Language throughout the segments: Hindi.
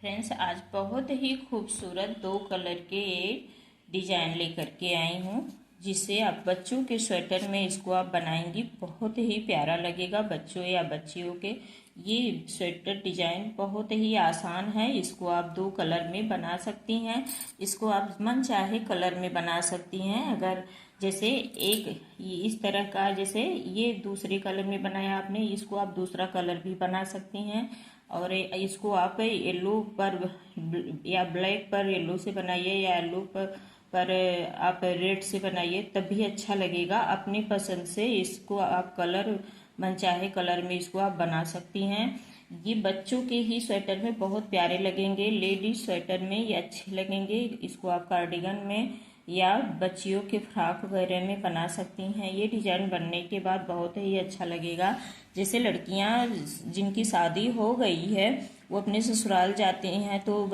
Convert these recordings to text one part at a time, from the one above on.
फ्रेंड्स, आज बहुत ही खूबसूरत दो कलर के डिजाइन लेकर के आई हूँ, जिससे आप बच्चों के स्वेटर में इसको आप बनाएंगी। बहुत ही प्यारा लगेगा बच्चों या बच्चियों के। ये स्वेटर डिजाइन बहुत ही आसान है। इसको आप दो कलर में बना सकती हैं। इसको आप मन चाहे कलर में बना सकती हैं। अगर जैसे एक इस तरह का, जैसे ये दूसरे कलर में बनाया आपने, इसको आप दूसरा कलर भी बना सकती हैं। और इसको आप येलो पर या ब्लैक पर येलो से बनाइए, या येलो पर आप रेड से बनाइए, तब भी अच्छा लगेगा। अपनी पसंद से इसको आप कलर, मन चाहे कलर में इसको आप बना सकती हैं। ये बच्चों के ही स्वेटर में बहुत प्यारे लगेंगे, लेडीज स्वेटर में ये अच्छे लगेंगे। इसको आप कार्डिगन में या बच्चियों के फ्रॉक वगैरह में बना सकती हैं। ये डिजाइन बनने के बाद बहुत ही अच्छा लगेगा। जैसे लड़कियां जिनकी शादी हो गई है, वो अपने ससुराल जाती हैं, तो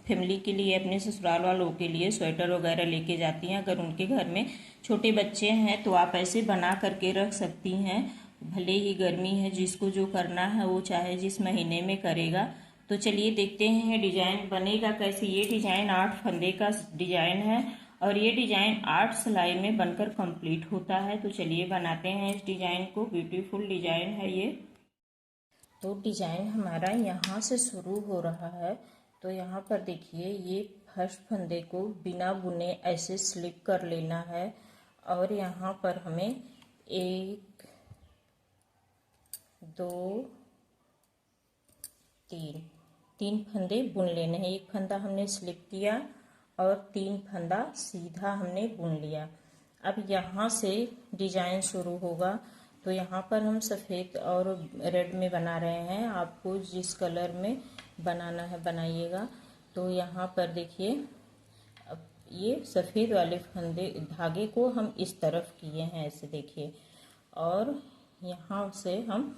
फैमिली के लिए, अपने ससुराल वालों के लिए स्वेटर वगैरह लेके जाती हैं। अगर उनके घर में छोटे बच्चे हैं तो आप ऐसे बना करके रख सकती हैं। भले ही गर्मी है, जिसको जो करना है वो चाहे जिस महीने में करेगा। तो चलिए देखते हैं डिजाइन बनेगा कैसे। ये डिजाइन 8 फंदे का डिजाइन है और ये डिजाइन 8 सिलाई में बनकर कंप्लीट होता है। तो चलिए बनाते हैं इस डिजाइन को। ब्यूटीफुल डिजाइन है ये। तो डिजाइन हमारा यहाँ से शुरू हो रहा है। तो यहाँ पर देखिए, ये फर्स्ट फंदे को बिना बुने ऐसे स्लिप कर लेना है। और यहाँ पर हमें 1 2 3 फंदे बुन लेने हैं। एक फंदा हमने स्लिप किया और 3 फंदा सीधा हमने बुन लिया। अब यहाँ से डिजाइन शुरू होगा। तो यहाँ पर हम सफ़ेद और रेड में बना रहे हैं। आपको जिस कलर में बनाना है बनाइएगा। तो यहाँ पर देखिए, अब ये सफ़ेद वाले फंदे धागे को हम इस तरफ किए हैं, ऐसे देखिए। और यहाँ से हम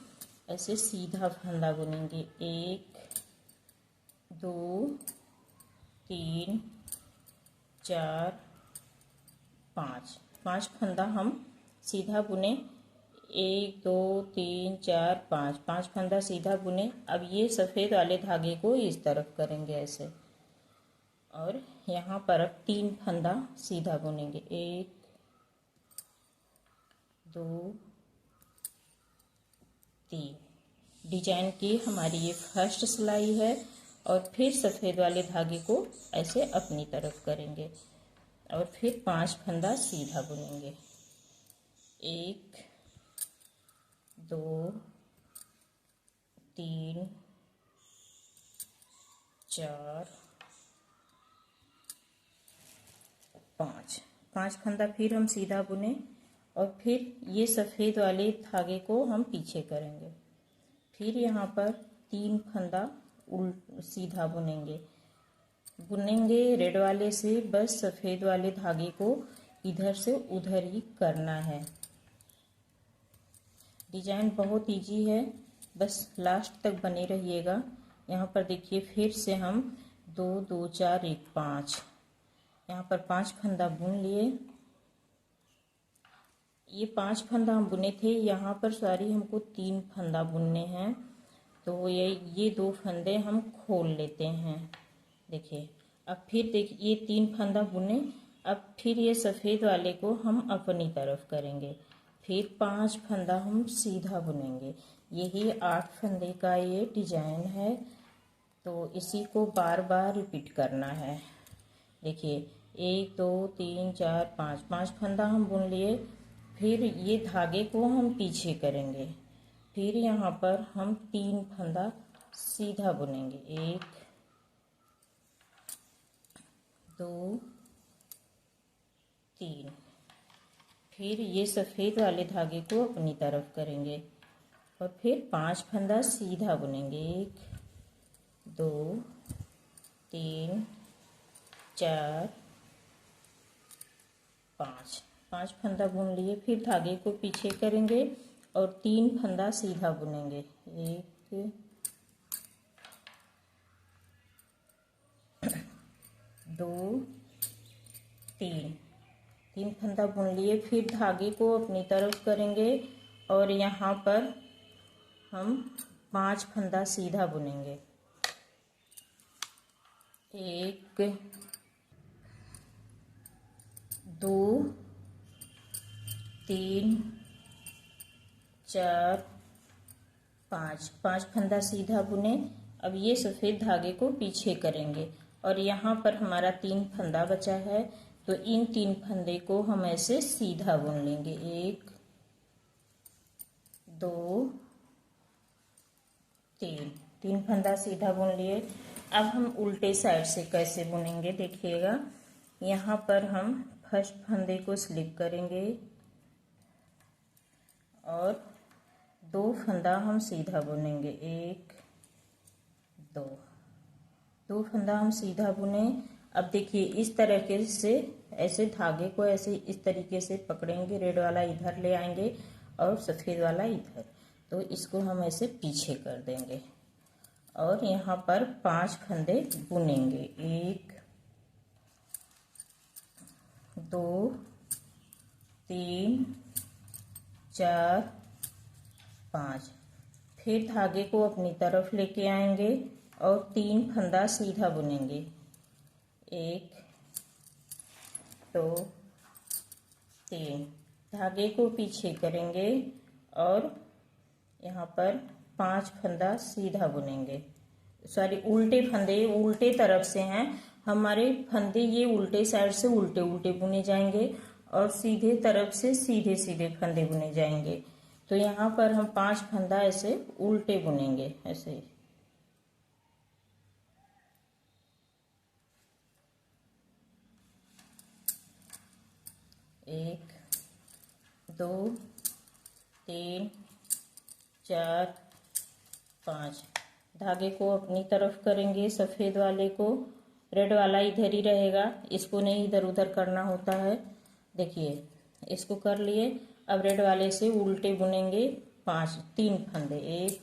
ऐसे सीधा फंदा बुनेंगे। 1 2 3 4 5 फंदा हम सीधा बुने। 1 2 3 4 5 फंदा सीधा बुने। अब ये सफ़ेद वाले धागे को इस तरफ करेंगे ऐसे। और यहाँ पर अब 3 फंदा सीधा बुनेंगे। 1 2 3। डिजाइन की हमारी ये फर्स्ट सिलाई है। और फिर सफ़ेद वाले धागे को ऐसे अपनी तरफ करेंगे और फिर 5 फंदा सीधा बुनेंगे। 1 2 3 4 5 फंदा फिर हम सीधा बुने। और फिर ये सफ़ेद वाले धागे को हम पीछे करेंगे। फिर यहाँ पर 3 फंदा सीधा बुनेंगे रेड वाले से। बस सफ़ेद वाले धागे को इधर से उधर ही करना है। डिजाइन बहुत इजी है, बस लास्ट तक बने रहिएगा। यहाँ पर देखिए, फिर से हम 2 2 4 1 5, यहाँ पर 5 फंदा बुन लिए। ये 5 फंदा हम बुने थे, यहाँ पर सारी हमको 3 फंदा बुनने हैं। तो ये 2 फंदे हम खोल लेते हैं। देखिए, अब फिर देखिए, ये 3 फंदा बुने। अब फिर ये सफ़ेद वाले को हम अपनी तरफ करेंगे। फिर 5 फंदा हम सीधा बुनेंगे। यही 8 फंदे का ये डिजाइन है। तो इसी को बार बार रिपीट करना है। देखिए, 1 2 3 4 5 फंदा हम बुन लिए। फिर ये धागे को हम पीछे करेंगे। फिर यहाँ पर हम 3 फंदा सीधा बुनेंगे। 1 2 3। फिर ये सफ़ेद वाले धागे को अपनी तरफ करेंगे और फिर 5 फंदा सीधा बुनेंगे। 1 2 3 4 5 फंदा बुन लिए। फिर धागे को पीछे करेंगे और 3 फंदा सीधा बुनेंगे। 1 2 3 फंदा बुन लिए। फिर धागे को अपनी तरफ करेंगे और यहाँ पर हम 5 फंदा सीधा बुनेंगे। एक, दो, तीन, चार, पाँच। पाँच फंदा सीधा बुने। अब ये सफ़ेद धागे को पीछे करेंगे और यहाँ पर हमारा 3 फंदा बचा है, तो इन 3 फंदे को हम ऐसे सीधा बुन लेंगे। एक, दो, तीन। 3 फंदा सीधा बुन लिए। अब हम उल्टे साइड से कैसे बुनेंगे देखिएगा। यहाँ पर हम फर्स्ट फंदे को स्लिप करेंगे और 2 फंदा हम सीधा बुनेंगे। एक, दो फंदा हम सीधा बुने। अब देखिए इस तरीके से ऐसे धागे को ऐसे इस तरीके से पकड़ेंगे, रेड वाला इधर ले आएंगे और सफ़ेद वाला इधर, तो इसको हम ऐसे पीछे कर देंगे और यहाँ पर 5 फंदे बुनेंगे। एक, दो, तीन, चार, पाँच। फिर धागे को अपनी तरफ लेके आएंगे और 3 फंदा सीधा बुनेंगे। एक, दो, तीन। धागे को पीछे करेंगे और यहाँ पर 5 फंदा सीधा बुनेंगे। सॉरी, उल्टे फंदे उल्टे तरफ से हैं हमारे फंदे, ये उल्टे साइड से उल्टे उल्टे बुने जाएंगे और सीधे तरफ से सीधे सीधे फंदे बुने जाएंगे। तो यहाँ पर हम 5 फंदा ऐसे उल्टे बुनेंगे, ऐसे। एक, दो, तीन, चार, पाँच। धागे को अपनी तरफ करेंगे, सफ़ेद वाले को, रेड वाला इधर ही रहेगा, इसको नहीं इधर उधर करना होता है। देखिए इसको कर लिए। अब रेड वाले से उल्टे बुनेंगे 3 फंदे। एक,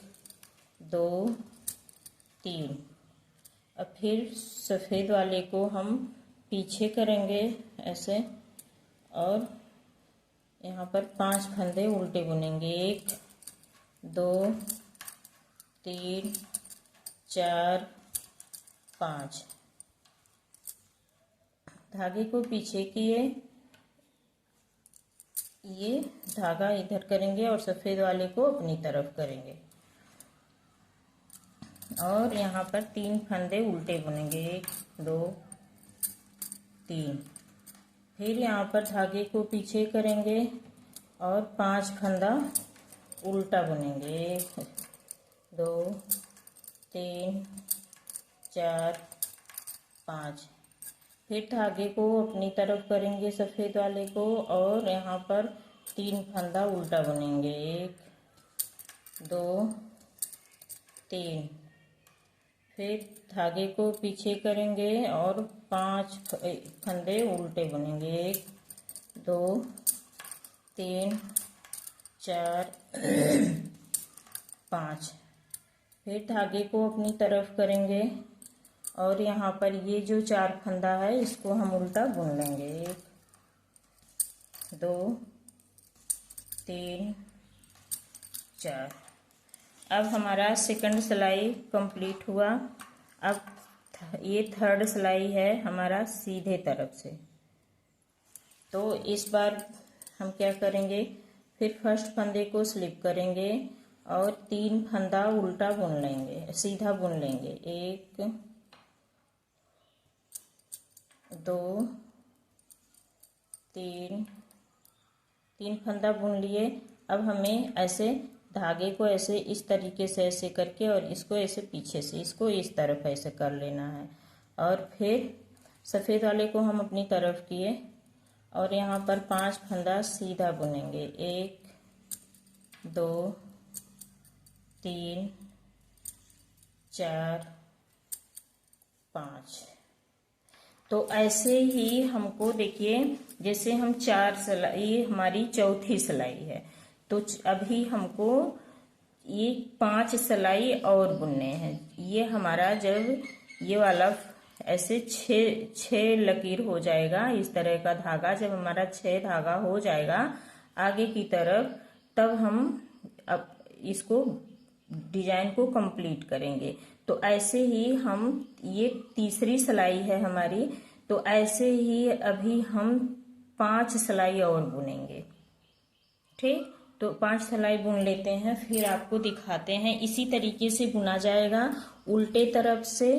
दो, तीन। अब फिर सफ़ेद वाले को हम पीछे करेंगे ऐसे और यहाँ पर 5 फंदे उल्टे बुनेंगे। एक, दो, तीन, चार, पाँच। धागे को पीछे किए, ये धागा इधर करेंगे और सफ़ेद वाले को अपनी तरफ करेंगे और यहाँ पर 3 फंदे उल्टे बुनेंगे। एक, दो, तीन। फिर यहाँ पर धागे को पीछे करेंगे और 5 फंदा उल्टा बुनेंगे। एक, दो, तीन, चार, पाँच। फिर धागे को अपनी तरफ करेंगे सफ़ेद वाले को और यहाँ पर 3 फंदा उल्टा बुनेंगे। एक, दो, तीन। फिर धागे को पीछे करेंगे और 5 फंदे उल्टे बुनेंगे। एक, दो, तीन, चार, पाँच। फिर धागे को अपनी तरफ करेंगे और यहाँ पर ये जो 4 फंदा है इसको हम उल्टा बुन लेंगे। एक, दो, तीन, चार। अब हमारा सेकंड सिलाई कंप्लीट हुआ। अब ये थर्ड सिलाई है हमारा सीधे तरफ से। तो इस बार हम क्या करेंगे, फिर फर्स्ट फंदे को स्लिप करेंगे और 3 फंदा उल्टा बुन लेंगे, सीधा बुन लेंगे। एक, दो, तीन। 3 फंदा बुन लिए। अब हमें ऐसे धागे को ऐसे इस तरीके से ऐसे करके और इसको ऐसे पीछे से इसको इस तरफ ऐसे कर लेना है और फिर सफ़ेद वाले को हम अपनी तरफ किए और यहाँ पर 5 फंदा सीधा बुनेंगे। एक, दो, तीन, चार, पाँच। तो ऐसे ही हमको देखिए, जैसे हम 4 सिलाई, ये हमारी चौथी सिलाई है, तो अभी हमको ये 5 सिलाई और बुनने हैं। ये हमारा जब ये वाला ऐसे 6 लकीर हो जाएगा, इस तरह का धागा जब हमारा 6 धागा हो जाएगा आगे की तरफ, तब हम अब इसको डिजाइन को कंप्लीट करेंगे। तो ऐसे ही हम, ये तीसरी सिलाई है हमारी, तो ऐसे ही अभी हम 5 सिलाई और बुनेंगे। ठीक, तो 5 सिलाई बुन लेते हैं, फिर आपको दिखाते हैं। इसी तरीके से बुना जाएगा उल्टे तरफ से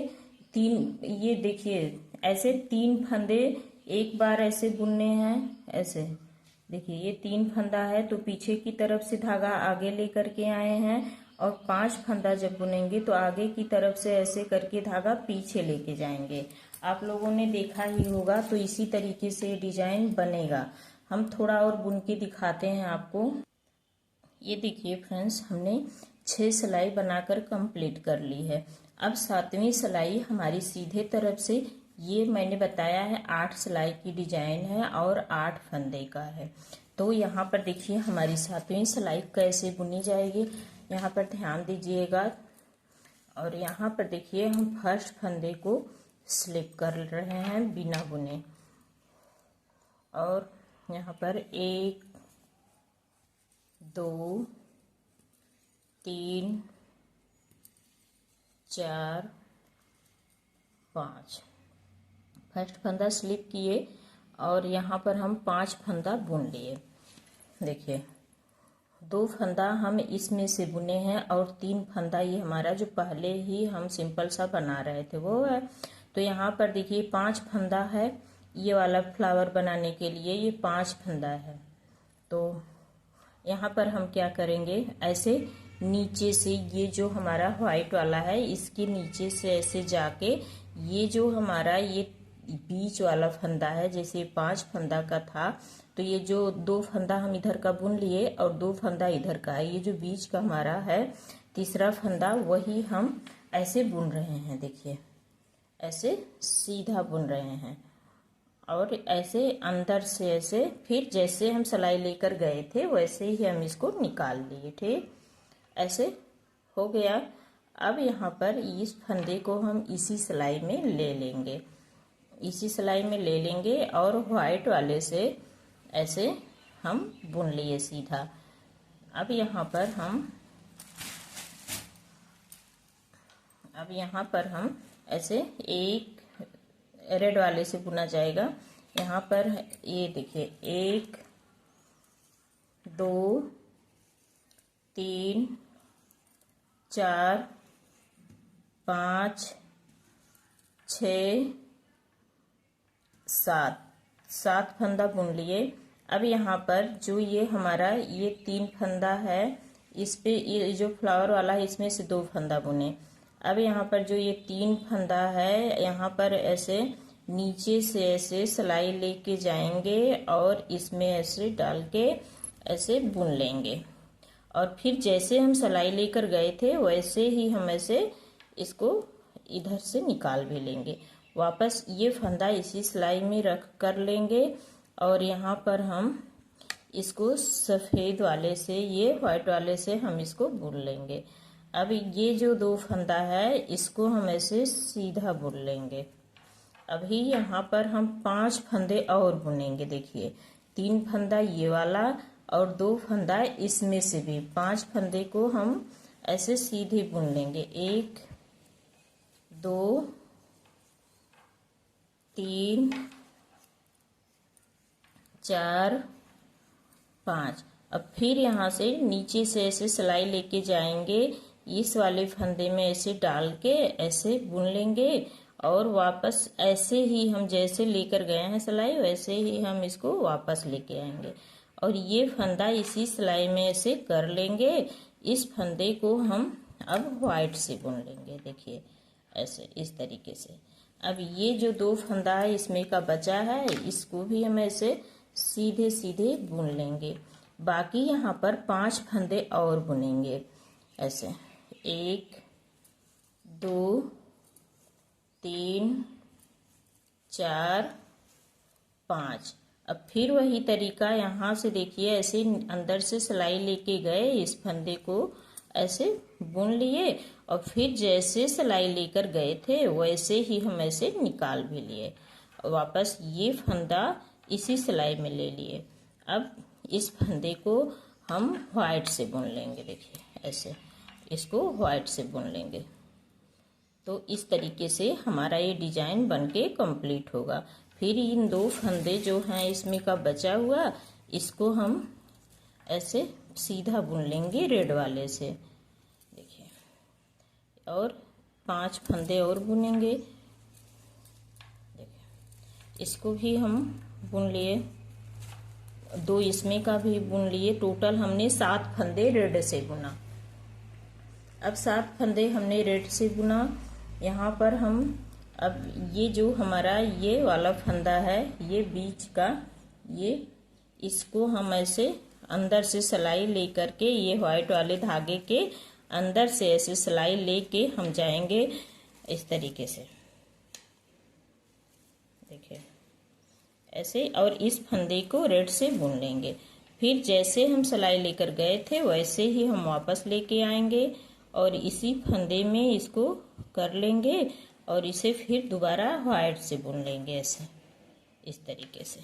3, ये देखिए ऐसे 3 फंदे एक बार ऐसे बुनने हैं। ऐसे देखिए ये 3 फंदा है, तो पीछे की तरफ से धागा आगे लेकर के आए हैं, और 5 फंदा जब बुनेंगे तो आगे की तरफ से ऐसे करके धागा पीछे लेके जाएंगे। आप लोगों ने देखा ही होगा, तो इसी तरीके से डिजाइन बनेगा। हम थोड़ा और बुन के दिखाते हैं आपको। ये देखिए फ्रेंड्स, हमने 6 सिलाई बनाकर कंप्लीट कर ली है। अब 7वीं सिलाई हमारी सीधे तरफ से, ये मैंने बताया है 8 सिलाई की डिजाइन है और 8 फंदे का है। तो यहाँ पर देखिए हमारी 7वीं सिलाई कैसे बुनी जाएगी, यहाँ पर ध्यान दीजिएगा। और यहाँ पर देखिए हम फर्स्ट फंदे को स्लिप कर रहे हैं बिना बुने, और यहाँ पर 1 2 3 4 5 फर्स्ट फंदा स्लिप किए, और यहाँ पर हम 5 फंदा बुन लिए। देखिए 2 फंदा हम इसमें से बुने हैं, और 3 फंदा ये हमारा जो पहले ही हम सिंपल सा बना रहे थे वो है। तो यहाँ पर देखिए 5 फंदा है, ये वाला फ्लावर बनाने के लिए ये 5 फंदा है। तो यहाँ पर हम क्या करेंगे, ऐसे नीचे से ये जो हमारा व्हाइट वाला है इसके नीचे से ऐसे जाके, ये जो हमारा ये बीच वाला फंदा है, जैसे 5 फंदा का था, तो ये जो 2 फंदा हम इधर का बुन लिए और 2 फंदा इधर का है, ये जो बीच का हमारा है तीसरा फंदा, वही हम ऐसे बुन रहे हैं। देखिए ऐसे सीधा बुन रहे हैं, और ऐसे अंदर से ऐसे, फिर जैसे हम सिलाई लेकर गए थे वैसे ही हम इसको निकाल लिए। ठीक, ऐसे हो गया। अब यहाँ पर इस फंदे को हम इसी सिलाई में ले लेंगे, इसी सिलाई में ले लेंगे, और व्हाइट वाले से ऐसे हम बुन लिए सीधा। अब यहाँ पर हम ऐसे एक रेड वाले से बुना जाएगा। यहाँ पर ये देखिए 1 2 3 4 5 6 7 फंदा बुन लिए। अब यहाँ पर जो ये हमारा ये 3 फंदा है, इस पे ये जो फ्लावर वाला है इसमें से 2 फंदा बुने। अब यहाँ पर जो ये 3 फंदा है, यहाँ पर ऐसे नीचे से ऐसे सिलाई लेके जाएंगे और इसमें ऐसे डाल के ऐसे बुन लेंगे, और फिर जैसे हम सिलाई लेकर गए थे वैसे ही हम ऐसे इसको इधर से निकाल भी लेंगे। वापस ये फंदा इसी सिलाई में रख कर लेंगे, और यहाँ पर हम इसको सफ़ेद वाले से, ये व्हाइट वाले से हम इसको बुन लेंगे। अब ये जो 2 फंदा है इसको हम ऐसे सीधा बुन लेंगे। अभी यहाँ पर हम 5 फंदे और बुनेंगे। देखिए 3 फंदा ये वाला और 2 फंदा इसमें से भी, 5 फंदे को हम ऐसे सीधे बुन लेंगे। 1 2 3 4 5। अब फिर यहाँ से नीचे से ऐसे सिलाई लेके जाएंगे, इस वाले फंदे में ऐसे डाल के ऐसे बुन लेंगे, और वापस ऐसे ही हम जैसे लेकर गए हैं सिलाई वैसे ही हम इसको वापस लेके आएंगे, और ये फंदा इसी सिलाई में ऐसे कर लेंगे। इस फंदे को हम अब व्हाइट से बुन लेंगे। देखिए ऐसे इस तरीके से। अब ये जो 2 फंदा है इसमें का बचा है, इसको भी हम ऐसे सीधे सीधे बुन लेंगे। बाकी यहाँ पर 5 फंदे और बुनेंगे ऐसे। 1 2 3 4 5। अब फिर वही तरीका यहाँ से देखिए, ऐसे अंदर से सिलाई लेके गए, इस फंदे को ऐसे बुन लिए, और फिर जैसे सिलाई लेकर गए थे वैसे ही हम ऐसे निकाल भी लिए, वापस ये फंदा इसी सिलाई में ले लिए। अब इस फंदे को हम व्हाइट से बुन लेंगे। देखिए ऐसे इसको व्हाइट से बुन लेंगे। तो इस तरीके से हमारा ये डिजाइन बनके कंप्लीट होगा। फिर इन 2 फंदे जो हैं इसमें का बचा हुआ, इसको हम ऐसे सीधा बुन लेंगे रेड वाले से, देखिए, और 5 फंदे और बुनेंगे। देखिए, इसको भी हम बुन लिए, 2 इसमें का भी बुन लिए। टोटल हमने 7 फंदे रेड से बुना। अब 7 फंदे हमने रेड से बुना। यहाँ पर हम अब ये जो हमारा ये वाला फंदा है, ये बीच का, ये इसको हम ऐसे अंदर से सिलाई ले करके, ये व्हाइट वाले धागे के अंदर से ऐसे सिलाई लेके हम जाएंगे इस तरीके से, देखिए ऐसे, और इस फंदे को रेड से बुन लेंगे। फिर जैसे हम सिलाई लेकर गए थे वैसे ही हम वापस लेके आएंगे और इसी फंदे में इसको कर लेंगे और इसे फिर दोबारा व्हाइट से बुन लेंगे ऐसे, इस तरीके से।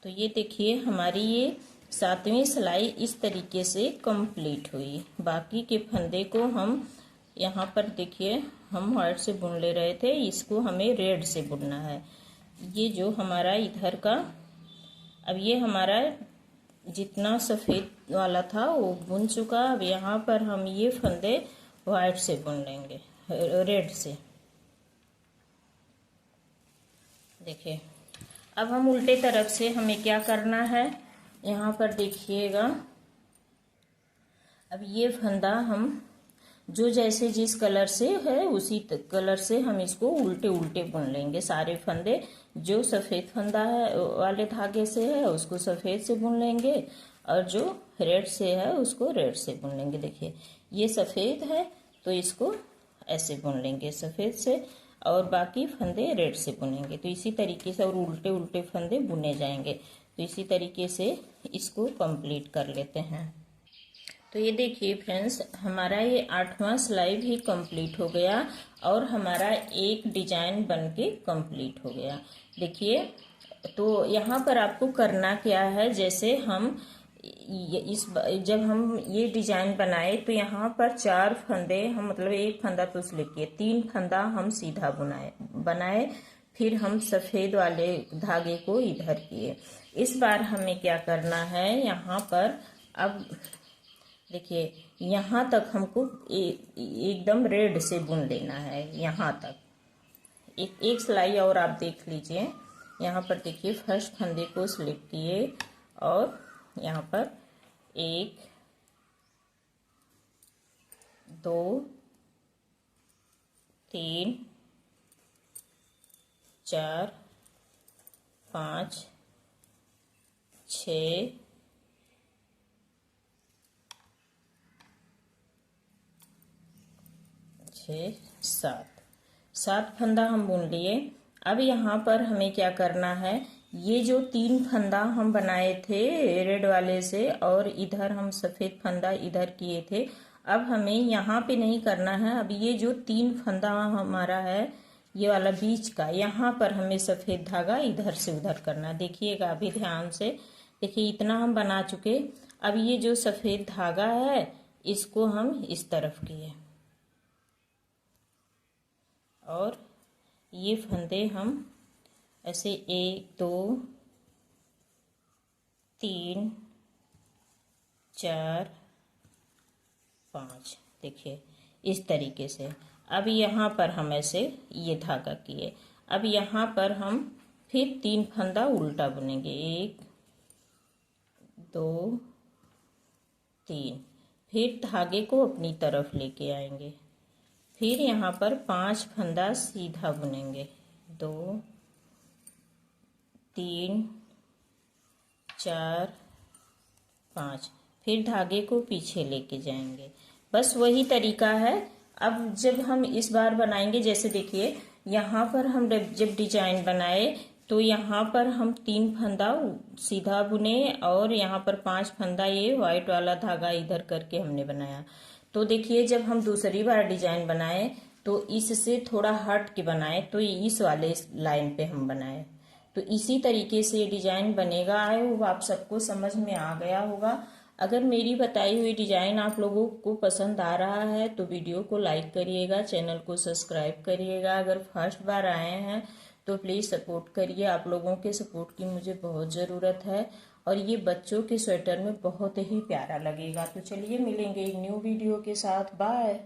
तो ये देखिए हमारी ये 7वीं सिलाई इस तरीके से कंप्लीट हुई। बाकी के फंदे को हम यहाँ पर देखिए हम व्हाइट से बुन ले रहे थे, इसको हमें रेड से बुनना है। ये जो हमारा इधर का, अब ये हमारा जितना सफ़ेद वाला था वो बुन चुका। अब यहाँ पर हम ये फंदे व्हाइट से बुन लेंगे, रेड से, देखिए। अब हम उल्टे तरफ से हमें क्या करना है, यहाँ पर देखिएगा, अब ये फंदा हम जो जैसे जिस कलर से है उसी कलर से हम इसको उल्टे उल्टे बुन लेंगे। सारे फंदे जो सफ़ेद फंदा है वाले धागे से है उसको सफ़ेद से बुन लेंगे और जो रेड से है उसको रेड से बुन लेंगे। देखिए ये सफ़ेद है तो इसको ऐसे बुन लेंगे सफ़ेद से, और बाकी फंदे रेड से बुनेंगे। तो इसी तरीके से, और उल्टे उल्टे फंदे बुने जाएंगे। तो इसी तरीके से इसको कंप्लीट कर लेते हैं। तो ये देखिए फ्रेंड्स, हमारा ये 8वां सिलाई भी कंप्लीट हो गया और हमारा एक डिजाइन बनके कंप्लीट हो गया। देखिए, तो यहाँ पर आपको करना क्या है, जैसे हम जब हम ये डिजाइन बनाए तो यहाँ पर 4 फंदे हम, मतलब एक फंदा तो स्लिप किए, 3 फंदा हम सीधा बनाए, फिर हम सफ़ेद वाले धागे को इधर किए। इस बार हमें क्या करना है, यहाँ पर अब देखिए यहाँ तक हमको एकदम रेड से बुन लेना है। यहाँ तक एक सिलाई और आप देख लीजिए। यहाँ पर देखिए फर्स्ट फंदे को स्लिप किए और यहाँ पर 1 2 3 4 5 6 7 फंदा हम बुन लिए। अब यहाँ पर हमें क्या करना है, ये जो 3 फंदा हम बनाए थे रेड वाले से और इधर हम सफ़ेद फंदा इधर किए थे, अब हमें यहाँ पे नहीं करना है। अब ये जो 3 फंदा हमारा है ये वाला बीच का, यहाँ पर हमें सफ़ेद धागा इधर से उधर करना। देखिएगा अभी ध्यान से, देखिए इतना हम बना चुके। अब ये जो सफ़ेद धागा है इसको हम इस तरफ किए और ये फंदे हम ऐसे 1 2 3 4 5, देखिए इस तरीके से। अब यहाँ पर हम ऐसे ये धागा किए। अब यहाँ पर हम फिर 3 फंदा उल्टा बुनेंगे, 1 2 3, फिर धागे को अपनी तरफ लेके आएंगे। फिर यहाँ पर 5 फंदा सीधा बुनेंगे, 2 3 4 5, फिर धागे को पीछे लेके जाएंगे। बस वही तरीका है। अब जब हम इस बार बनाएंगे, जैसे देखिए यहाँ पर हम जब डिजाइन बनाए तो यहाँ पर हम 3 फंदा सीधा बुने और यहाँ पर 5 फंदा ये व्हाइट वाला धागा इधर करके हमने बनाया। तो देखिए जब हम दूसरी बार डिजाइन बनाए तो इससे थोड़ा हट के बनाए, तो इस वाले लाइन पे हम बनाए। तो इसी तरीके से ये डिजाइन बनेगा। वो आप सबको समझ में आ गया होगा। अगर मेरी बताई हुई डिज़ाइन आप लोगों को पसंद आ रहा है तो वीडियो को लाइक करिएगा, चैनल को सब्सक्राइब करिएगा। अगर फर्स्ट बार आए हैं तो प्लीज़ सपोर्ट करिए, आप लोगों के सपोर्ट की मुझे बहुत ज़रूरत है। और ये बच्चों के स्वेटर में बहुत ही प्यारा लगेगा। तो चलिए मिलेंगे एक न्यू वीडियो के साथ। बाय।